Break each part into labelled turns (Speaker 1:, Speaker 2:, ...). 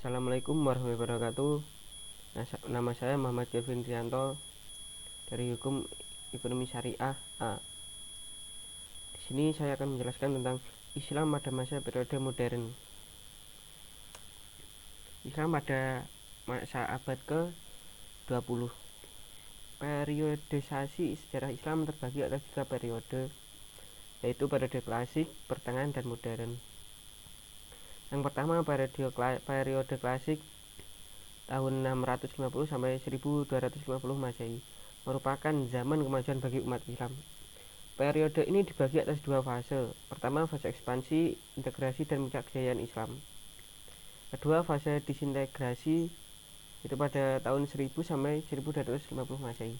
Speaker 1: Assalamualaikum warahmatullahi wabarakatuh. Nama saya Muhammad Kevin Trianto dari Hukum Ekonomi Syariah A. Di sini saya akan menjelaskan tentang Islam pada masa periode modern. Islam pada masa abad ke-20. Periodisasi sejarah Islam terbagi atas 3 periode, yaitu periode klasik, pertengahan, dan modern. Yang pertama, periode klasik tahun 650 sampai 1250 Masehi merupakan zaman kemajuan bagi umat Islam. Periode ini dibagi atas 2 fase. Pertama, fase ekspansi, integrasi, dan puncak kejayaan Islam. Kedua, fase disintegrasi, itu pada tahun 1000 sampai 1250 Masehi.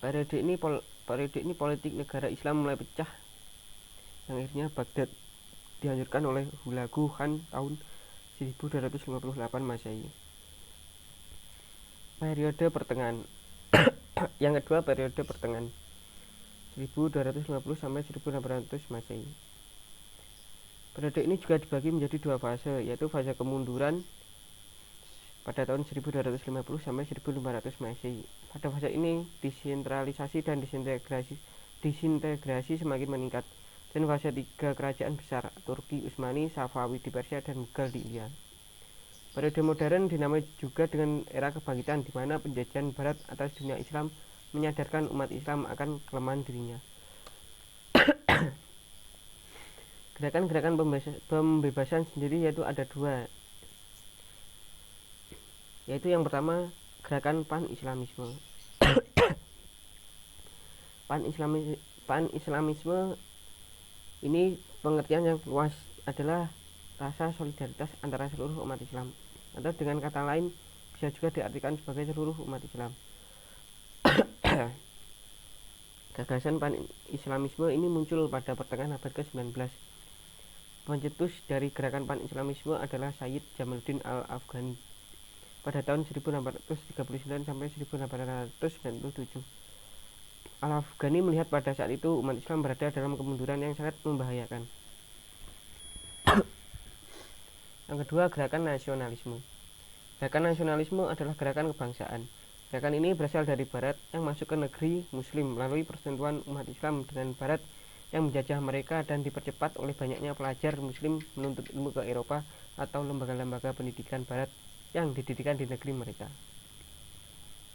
Speaker 1: Periode ini politik negara Islam mulai pecah, yang akhirnya Baghdad dihancurkan oleh Hulagu Khan tahun 1258 Masehi. Periode pertengahan. Yang kedua, periode pertengahan 1250 sampai 1600 Masehi. Periode ini juga dibagi menjadi 2 fase, yaitu fase kemunduran pada tahun 1250 sampai 1500 Masehi. Pada fase ini desentralisasi dan disintegrasi semakin meningkat. Dan fase 3, kerajaan besar Turki, Utsmani, Safawi di Persia, dan Mughal di India. Periode modern dinamai juga dengan era kebangkitan, di mana penjajahan Barat atas dunia Islam menyadarkan umat Islam akan kelemahan dirinya. Gerakan-gerakan pembebasan sendiri yaitu ada 2, yaitu yang pertama, gerakan pan-islamisme. Pan-islamisme ini pengertian yang luas adalah rasa solidaritas antara seluruh umat Islam, atau dengan kata lain bisa juga diartikan sebagai seluruh umat Islam. Gagasan pan-islamisme ini muncul pada pertengahan abad ke-19. Pencetus dari gerakan pan-islamisme adalah Sayyid Jamaluddin Al-Afghani pada tahun 1839 sampai 1897. Al-Afghani melihat pada saat itu umat Islam berada dalam kemunduran yang sangat membahayakan. Yang kedua, gerakan nasionalisme. Gerakan nasionalisme adalah gerakan kebangsaan. Gerakan ini berasal dari Barat yang masuk ke negeri Muslim melalui persentuhan umat Islam dengan Barat yang menjajah mereka, dan dipercepat oleh banyaknya pelajar Muslim menuntut ilmu ke Eropa atau lembaga-lembaga pendidikan Barat yang didirikan di negeri mereka.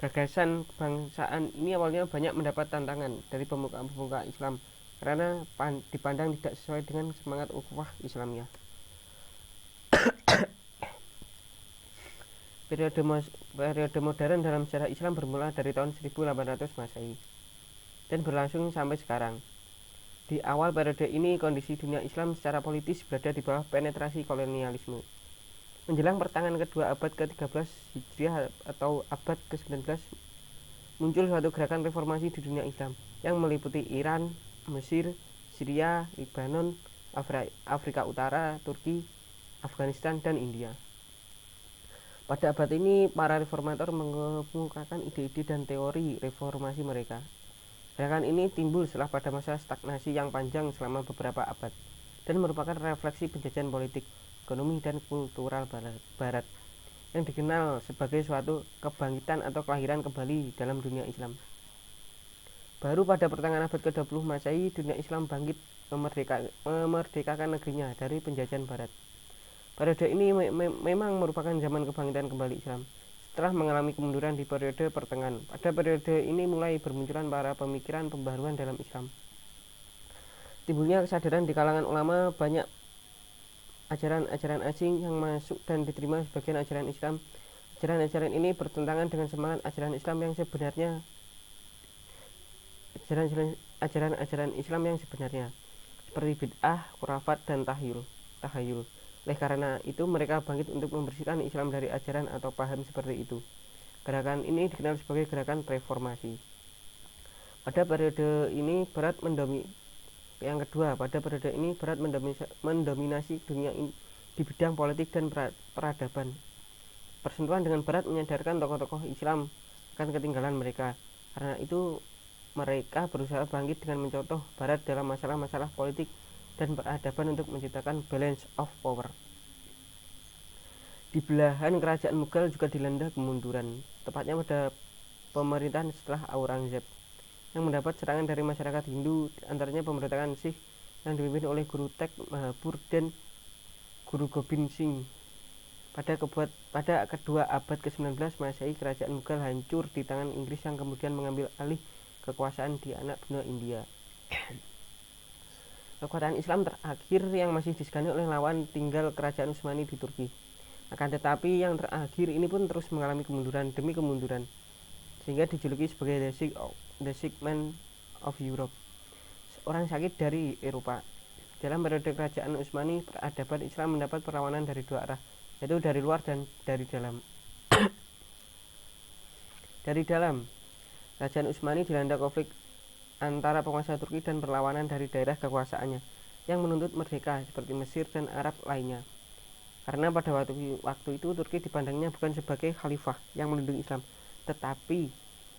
Speaker 1: Gagasan kebangsaan ini awalnya banyak mendapat tantangan dari pemuka-pemuka Islam karena dipandang tidak sesuai dengan semangat ukhuwah Islamiyah. Periode modern dalam sejarah Islam bermula dari tahun 1800 Masehi dan berlangsung sampai sekarang. Di awal periode ini, kondisi dunia Islam secara politis berada di bawah penetrasi kolonialisme. Menjelang pertengahan kedua abad ke-13 Hijriah atau abad ke-19, muncul suatu gerakan reformasi di dunia Islam yang meliputi Iran, Mesir, Syria, Lebanon, Afrika Utara, Turki, Afghanistan, dan India. Pada abad ini, para reformator mengemukakan ide-ide dan teori reformasi mereka. Gerakan ini timbul setelah pada masa stagnasi yang panjang selama beberapa abad dan merupakan refleksi penjajahan politik, ekonomi, dan kultural Barat yang dikenal sebagai suatu kebangkitan atau kelahiran kembali dalam dunia Islam. Baru pada pertengahan abad ke-20 Masehi, dunia Islam bangkit memerdekakan negerinya dari penjajahan Barat. Periode ini memang merupakan zaman kebangkitan kembali Islam setelah mengalami kemunduran di periode pertengahan. Pada periode ini mulai bermunculan para pemikiran pembaruan dalam Islam. Timbulnya kesadaran di kalangan ulama banyak ajaran-ajaran asing yang masuk dan diterima sebagian ajaran Islam. Ajaran-ajaran ini bertentangan dengan semangat ajaran Islam yang sebenarnya. Ajaran-ajaran Islam yang sebenarnya seperti bid'ah, khurafat, dan tahayul. Oleh karena itu, mereka bangkit untuk membersihkan Islam dari ajaran atau paham seperti itu. Gerakan ini dikenal sebagai gerakan reformasi. Pada periode ini Barat mendominasi dunia di bidang politik dan peradaban. Persentuhan dengan Barat menyadarkan tokoh-tokoh Islam akan ketinggalan mereka. Karena itu, mereka berusaha bangkit dengan mencontoh Barat dalam masalah-masalah politik dan peradaban untuk menciptakan balance of power. Di belahan kerajaan Mughal juga dilanda kemunduran, tepatnya pada pemerintahan setelah Aurangzeb, yang mendapat serangan dari masyarakat Hindu, antaranya pemberontakan Sikh yang dipimpin oleh Guru Tek Bahadur dan Guru Gobind Singh. Pada kedua abad ke-19 Masehi, kerajaan Mughal hancur di tangan Inggris yang kemudian mengambil alih kekuasaan di anak benua India. Kekuatan Islam terakhir yang masih disegani oleh lawan tinggal kerajaan Utsmani di Turki. Akan tetapi yang terakhir ini pun terus mengalami kemunduran demi kemunduran, sehingga dijuluki sebagai the sick man of Europe, orang sakit dari Eropa. Dalam periode kerajaan Utsmani, peradaban Islam mendapat perlawanan dari dua arah, yaitu dari luar dan dari dalam. Dari dalam, kerajaan Utsmani dilanda konflik antara penguasa Turki dan perlawanan dari daerah kekuasaannya yang menuntut merdeka seperti Mesir dan Arab lainnya. Karena pada waktu itu Turki dipandangnya bukan sebagai khalifah yang melindungi Islam, tetapi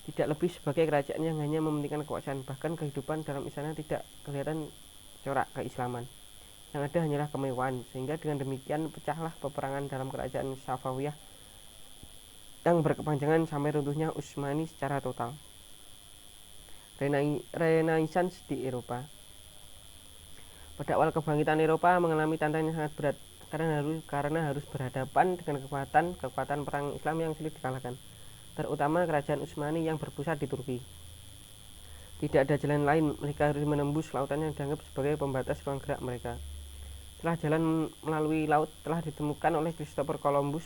Speaker 1: tidak lebih sebagai kerajaan yang hanya mementingkan kekuasaan. Bahkan kehidupan dalam istana tidak kelihatan corak keislaman, yang ada hanyalah kemewahan. Sehingga dengan demikian pecahlah peperangan dalam kerajaan Safawiyah yang berkepanjangan sampai runtuhnya Utsmani secara total. Renaissance di Eropa. Pada awal kebangkitan Eropa mengalami tantangan yang sangat berat karena harus berhadapan dengan kekuatan perang Islam yang sulit dikalahkan, terutama kerajaan Utsmani yang berpusat di Turki. Tidak ada jalan lain, mereka harus menembus lautan yang dianggap sebagai pembatas ruang gerak mereka. Setelah jalan melalui laut telah ditemukan oleh Christopher Columbus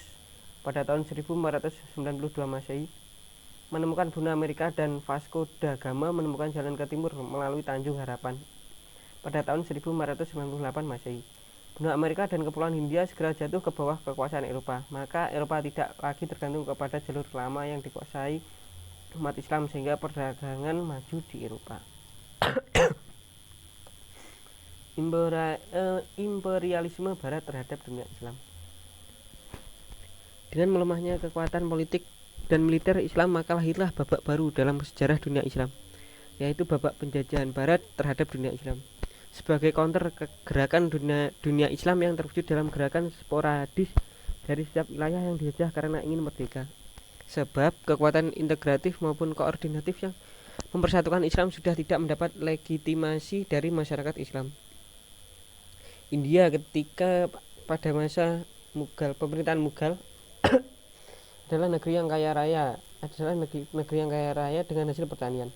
Speaker 1: pada tahun 1492 Masehi, menemukan benua Amerika, dan Vasco da Gama menemukan jalan ke timur melalui Tanjung Harapan pada tahun 1498 Masehi. Benua Amerika dan Kepulauan Hindia segera jatuh ke bawah kekuasaan Eropa, maka Eropa tidak lagi tergantung kepada jalur lama yang dikuasai umat Islam, sehingga perdagangan maju di Eropa. Imperialisme Barat terhadap dunia Islam. Dengan melemahnya kekuatan politik dan militer Islam, maka lahirlah babak baru dalam sejarah dunia Islam, yaitu babak penjajahan Barat terhadap dunia Islam. Sebagai counter ke gerakan dunia Islam yang terwujud dalam gerakan sporadis dari setiap wilayah yang dijajah karena ingin merdeka. Sebab kekuatan integratif maupun koordinatif yang mempersatukan Islam sudah tidak mendapat legitimasi dari masyarakat Islam. India ketika pada masa Mughal, pemerintahan Mughal adalah negeri yang kaya raya dengan hasil pertanian.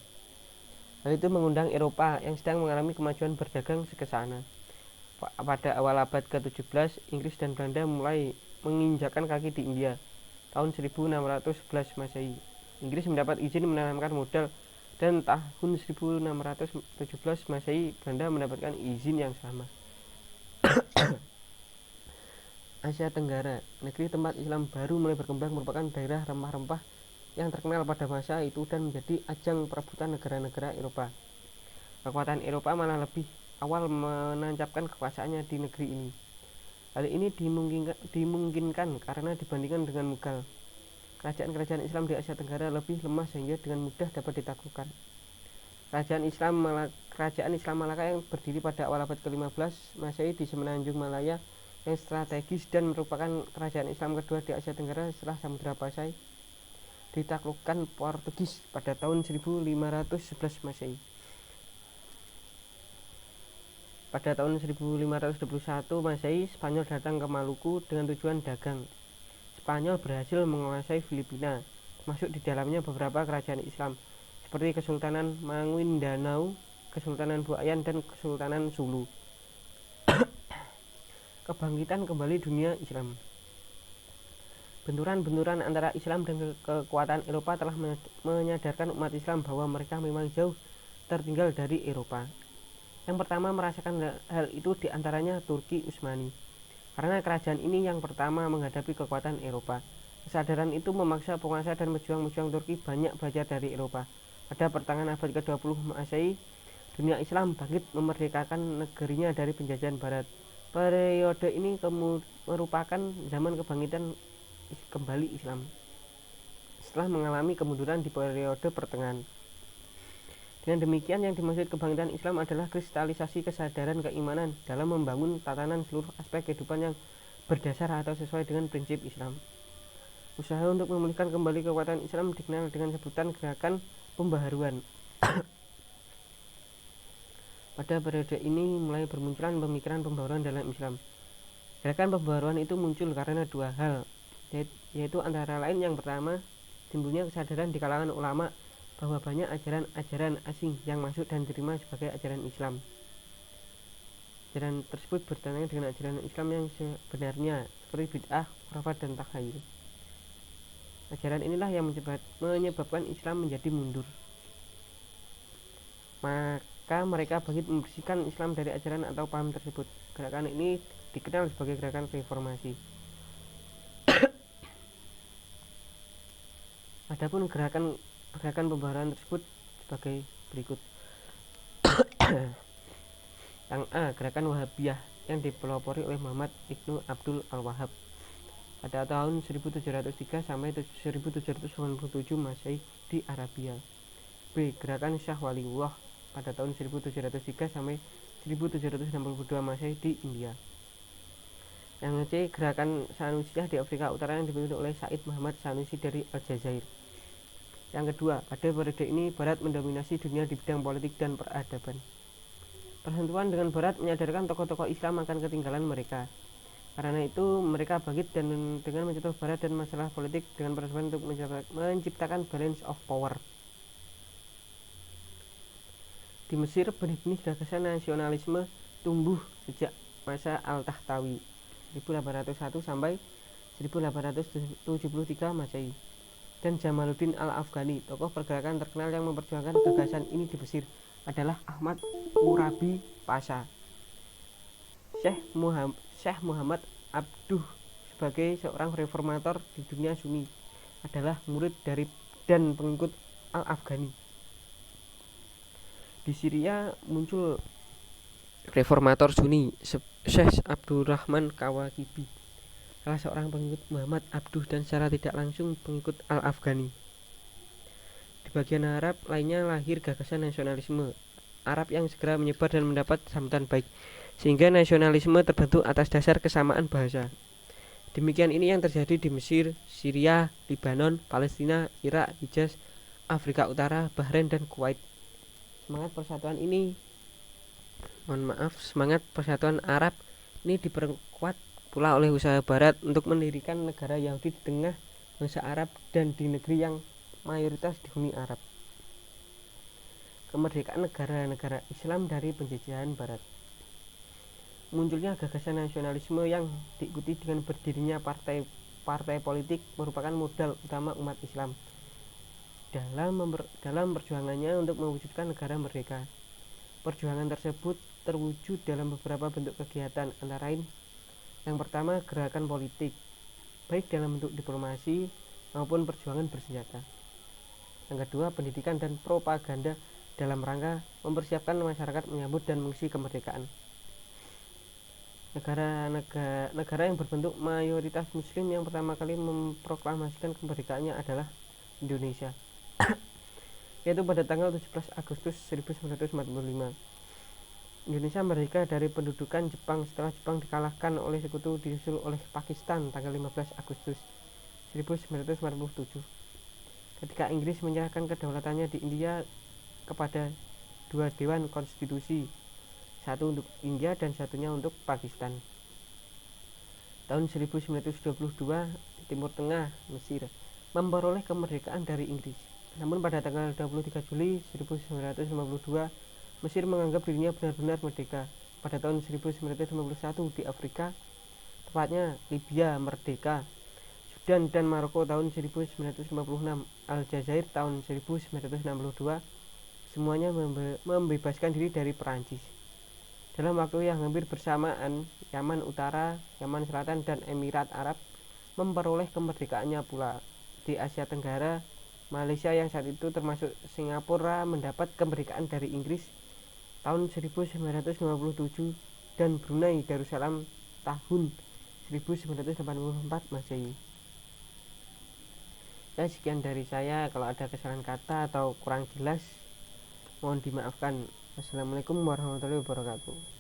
Speaker 1: Hal itu mengundang Eropa yang sedang mengalami kemajuan berdagang ke sana. Pada awal abad ke-17, Inggris dan Belanda mulai menginjakkan kaki di India. Tahun 1611 Masehi, Inggris mendapat izin menanamkan modal, dan tahun 1617 Masehi Belanda mendapatkan izin yang sama. Asia Tenggara, negeri tempat Islam baru mulai berkembang, merupakan daerah rempah-rempah yang terkenal pada masa itu dan menjadi ajang perebutan negara-negara Eropa. Kekuatan Eropa malah lebih awal menancapkan kekuasaannya di negeri ini. Hal ini dimungkinkan karena dibandingkan dengan Mughal, kerajaan-kerajaan Islam di Asia Tenggara lebih lemah sehingga dengan mudah dapat ditaklukkan. Kerajaan Islam Malaka yang berdiri pada awal abad ke-15 Masehi di Semenanjung Malaya yang strategis dan merupakan kerajaan Islam kedua di Asia Tenggara setelah Samudra Pasai, ditaklukkan Portugis pada tahun 1511 Masehi. Pada tahun 1521 Masehi, Spanyol datang ke Maluku dengan tujuan dagang. Spanyol berhasil menguasai Filipina, termasuk di dalamnya beberapa kerajaan Islam, seperti Kesultanan Maguindanao, Kesultanan Buayan, dan Kesultanan Sulu. Kebangkitan kembali dunia Islam. Benturan-benturan antara Islam dan kekuatan Eropa telah menyadarkan umat Islam bahwa mereka memang jauh tertinggal dari Eropa. Yang pertama merasakan hal itu diantaranya Turki Utsmani, karena kerajaan ini yang pertama menghadapi kekuatan Eropa. Kesadaran itu memaksa penguasa dan pejuang-pejuang Turki banyak belajar dari Eropa. Pada pertengahan abad ke-20 Masehi, dunia Islam bangkit memerdekakan negerinya dari penjajahan Barat. Periode ini merupakan zaman kebangkitan kembali Islam setelah mengalami kemunduran di periode pertengahan. Dengan demikian, yang dimaksud kebangkitan Islam adalah kristalisasi kesadaran keimanan dalam membangun tatanan seluruh aspek kehidupan yang berdasar atau sesuai dengan prinsip Islam. Usaha untuk memulihkan kembali kekuatan Islam dikenal dengan sebutan gerakan pembaharuan. Pada periode ini mulai bermunculan pemikiran pembaharuan dalam Islam. Gerakan pembaharuan itu muncul karena dua hal, yaitu antara lain yang pertama, timbulnya kesadaran di kalangan ulama bahwa banyak ajaran-ajaran asing yang masuk dan diterima sebagai ajaran Islam. Ajaran tersebut bertentangan dengan ajaran Islam yang sebenarnya, seperti bid'ah, khurafat, dan takhayul. Ajaran inilah yang menyebabkan Islam menjadi mundur. Maka mereka bangkit membersihkan Islam dari ajaran atau paham tersebut. Gerakan ini dikenal sebagai gerakan reformasi. Adapun gerakan pembaharuan tersebut sebagai berikut. Yang A, gerakan Wahabiyah yang dipelopori oleh Muhammad Ibnu Abdul Al-Wahhab pada tahun 1703 sampai 1797 Masehi di Arabia. B, gerakan Syah Waliullah pada tahun 1703 sampai 1762 Masehi di India. Yang C, gerakan Sanusiyah di Afrika Utara yang dipimpin oleh Said Muhammad Sanusi dari Aljazair. Yang kedua, pada periode ini Barat mendominasi dunia di bidang politik dan peradaban. Persentuhan dengan Barat menyadarkan tokoh-tokoh Islam akan ketinggalan mereka. Karena itu mereka bangkit dan dengan mencontoh Barat dan masalah politik dengan peradaban untuk menciptakan balance of power. Di Mesir, benih-benih gagasan nasionalisme tumbuh sejak masa Al-Tahtawi 1801 sampai 1873 Masehi. Dan Jamaluddin Al-Afghani, tokoh pergerakan terkenal yang memperjuangkan gagasan ini di Mesir, adalah Ahmad Urabi Pasha. Syekh Muhammad Abduh sebagai seorang reformator di dunia Sunni adalah murid dari dan pengikut Al-Afghani. Di Syria muncul reformator Sunni Syekh Abdurrahman Kawakibi, salah seorang pengikut Muhammad Abduh dan secara tidak langsung pengikut Al-Afghani. Di bagian Arab lainnya lahir gagasan nasionalisme Arab yang segera menyebar dan mendapat sambutan baik, sehingga nasionalisme terbentuk atas dasar kesamaan bahasa. Demikian ini yang terjadi di Mesir, Syria, Lebanon, Palestina, Irak, Hijaz, Afrika Utara, Bahrain, dan Kuwait. Semangat persatuan Arab ini diperkuat pula oleh usaha Barat untuk mendirikan negara Yahudi di tengah bangsa Arab dan di negeri yang mayoritas dihuni Arab. Kemerdekaan negara-negara Islam dari penjajahan Barat. Munculnya gagasan nasionalisme yang diikuti dengan berdirinya partai politik merupakan modal utama umat Islam dalam perjuangannya untuk mewujudkan negara merdeka. Perjuangan tersebut terwujud dalam beberapa bentuk kegiatan, antara lain yang pertama, gerakan politik, baik dalam bentuk diplomasi maupun perjuangan bersenjata. Yang kedua, pendidikan dan propaganda dalam rangka mempersiapkan masyarakat menyambut dan mengisi kemerdekaan. Negara yang berbentuk mayoritas muslim yang pertama kali memproklamasikan kemerdekaannya adalah Indonesia, yaitu pada tanggal 17 Agustus 1945. Indonesia merdeka dari pendudukan Jepang setelah Jepang dikalahkan oleh sekutu disusul oleh Pakistan tanggal 15 Agustus 1947. Ketika Inggris menyerahkan kedaulatannya di India kepada dua dewan konstitusi, satu untuk India dan satunya untuk Pakistan. Tahun 1922, Timur Tengah, Mesir, memperoleh kemerdekaan dari Inggris. Namun pada tanggal 23 Juli 1952, Mesir menganggap dirinya benar-benar merdeka. Pada tahun 1951 di Afrika, tepatnya Libya merdeka, Sudan dan Maroko tahun 1956, Aljazair tahun 1962, semuanya membebaskan diri dari Perancis. Dalam waktu yang hampir bersamaan, Yaman Utara, Yaman Selatan, dan Emirat Arab memperoleh kemerdekaannya pula. Di Asia Tenggara, Malaysia yang saat itu termasuk Singapura mendapat kemerdekaan dari Inggris tahun 1957 dan Brunei Darussalam tahun 1984 Masehi. Ya, sekian dari saya. Kalau ada kesalahan kata atau kurang jelas, mohon dimaafkan. Wassalamualaikum warahmatullahi wabarakatuh.